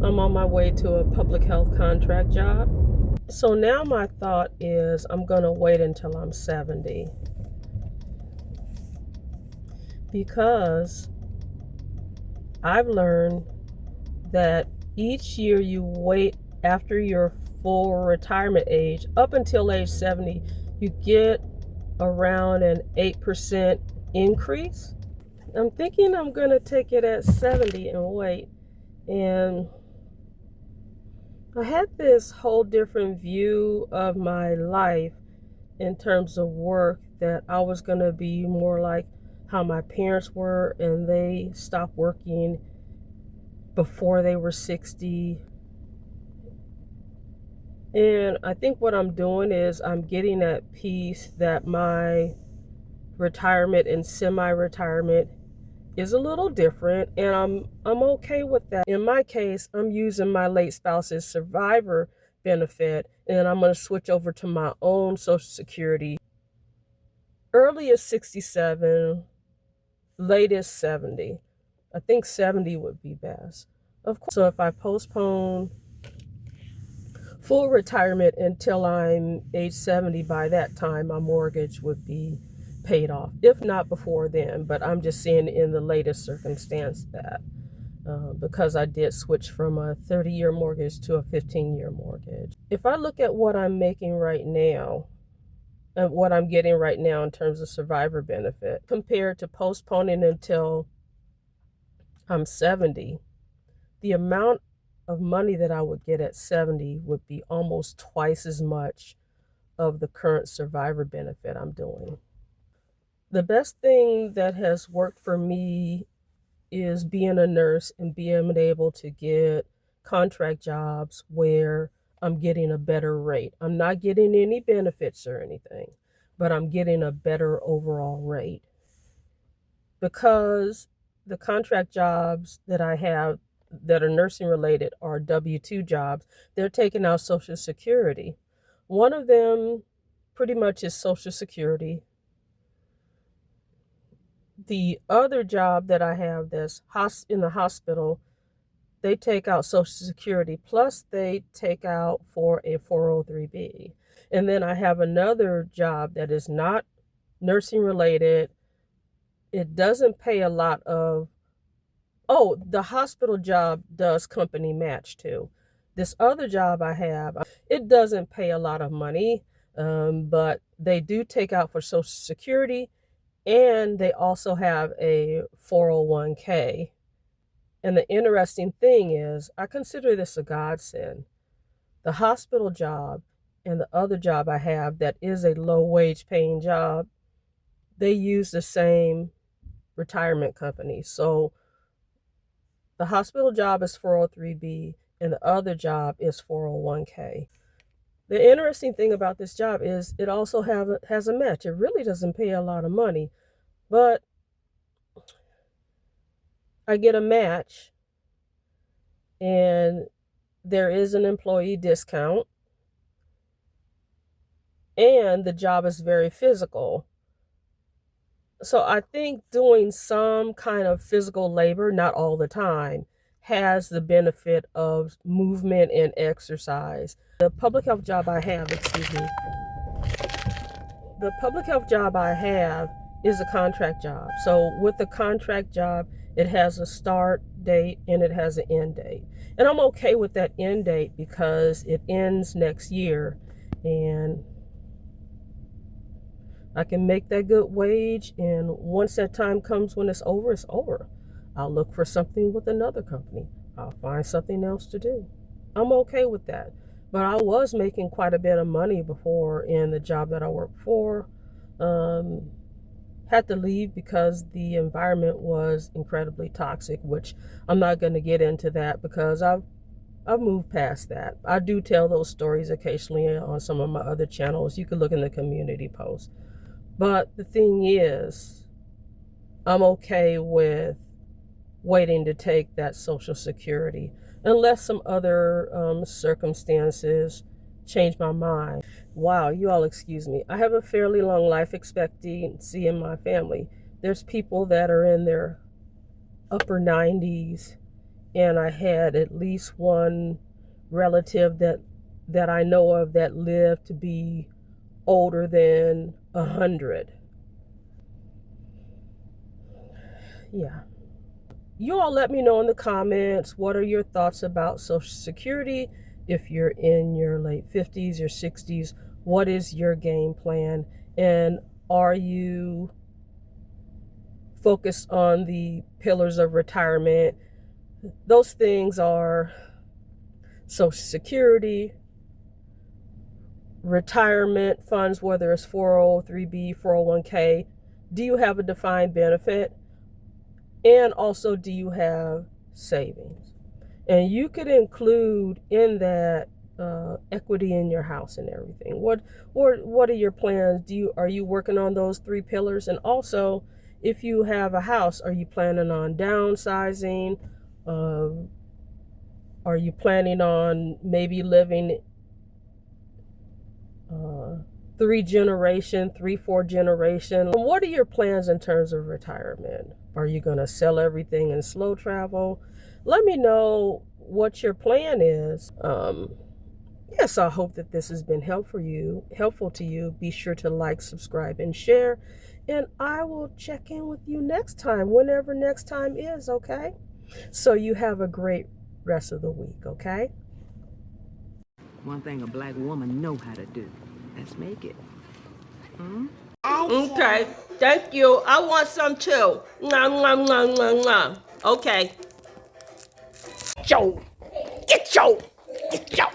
I'm on my way to a public health contract job. So now my thought is I'm going to wait until I'm 70 because I've learned that each year you wait after your full retirement age, up until age 70, you get around an 8% increase. I'm thinking I'm going to take it at 70 and wait. And I had this whole different view of my life in terms of work, that I was going to be more like how my parents were, and they stopped working before they were 60. And I think what I'm doing is I'm getting at peace that my retirement and semi-retirement is a little different, and I'm okay with that. In my case, I'm using my late spouse's survivor benefit, and I'm going to switch over to my own Social Security. Early is 67, late is 70. I think 70 would be best. Of course, so if I postpone full retirement until I'm age 70, by that time my mortgage would be paid off, if not before then. But I'm just seeing in the latest circumstance that because I did switch from a 30-year mortgage to a 15-year mortgage. If I look at what I'm making right now and what I'm getting right now in terms of survivor benefit compared to postponing until I'm 70, the amount of money that I would get at 70 would be almost twice as much of the current survivor benefit I'm doing. The best thing that has worked for me is being a nurse and being able to get contract jobs where I'm getting a better rate. I'm not getting any benefits or anything, but I'm getting a better overall rate. Because the contract jobs that I have that are nursing related are W-2 jobs, they're taking out Social Security. One of them pretty much is Social Security. The other job that I have that's in the hospital, they take out Social Security, plus they take out for a 403B. And then I have another job that is not nursing related. It doesn't pay a lot of, the hospital job does company match too. This other job I have, it doesn't pay a lot of money, but they do take out for Social Security, and they also have a 401k. And the interesting thing is, I consider this a godsend. The hospital job and the other job I have that is a low wage paying job, they use the same retirement company. So the hospital job is 403B and the other job is 401k. The interesting thing about this job is it also has a match. It really doesn't pay a lot of money, but I get a match, and there is an employee discount, and the job is very physical. So I think doing some kind of physical labor, not all the time, has the benefit of movement and exercise. The public health job I have, the public health job I have is a contract job. So with the contract job, it has a start date and it has an end date. And I'm okay with that end date because it ends next year, and I can make that good wage, and once that time comes when it's over, it's over. I'll look for something with another company. I'll find something else to do. I'm okay with that. But I was making quite a bit of money before in the job that I worked for. Had to leave because the environment was incredibly toxic, which I'm not going to get into that because I've moved past that. I do tell those stories occasionally on some of my other channels. You can look in the community post. But the thing is, I'm okay with waiting to take that Social Security unless some other circumstances change my mind. Wow, you all excuse me. I have a fairly long life expectancy in my family. There's people that are in their upper 90s and I had at least one relative that I know of that lived to be older than 100. Yeah. You all let me know in the comments, what are your thoughts about Social Security? If you're in your late 50s or 60s, what is your game plan? And are you focused on the pillars of retirement? Those things are Social Security, retirement funds, whether it's 403b, 401k. Do you have a defined benefit? And also, do you have savings? And you could include in that equity in your house and everything. What are your plans? Are you working on those 3 pillars? And also, if you have a house, are you planning on downsizing? Are you planning on maybe living 4 generation? What are your plans in terms of retirement? Are you going to sell everything and slow travel? Let me know what your plan is. Yes, I hope that this has been helpful to you. Be sure to like, subscribe, and share. And I will check in with you next time, whenever next time is, okay? So you have a great rest of the week, okay? One thing a black woman know how to do. Let's make it. Okay, thank you. I want some too. Nom, nom, nom, nom, nom. Okay. Joe. Get Joe. Get Joe.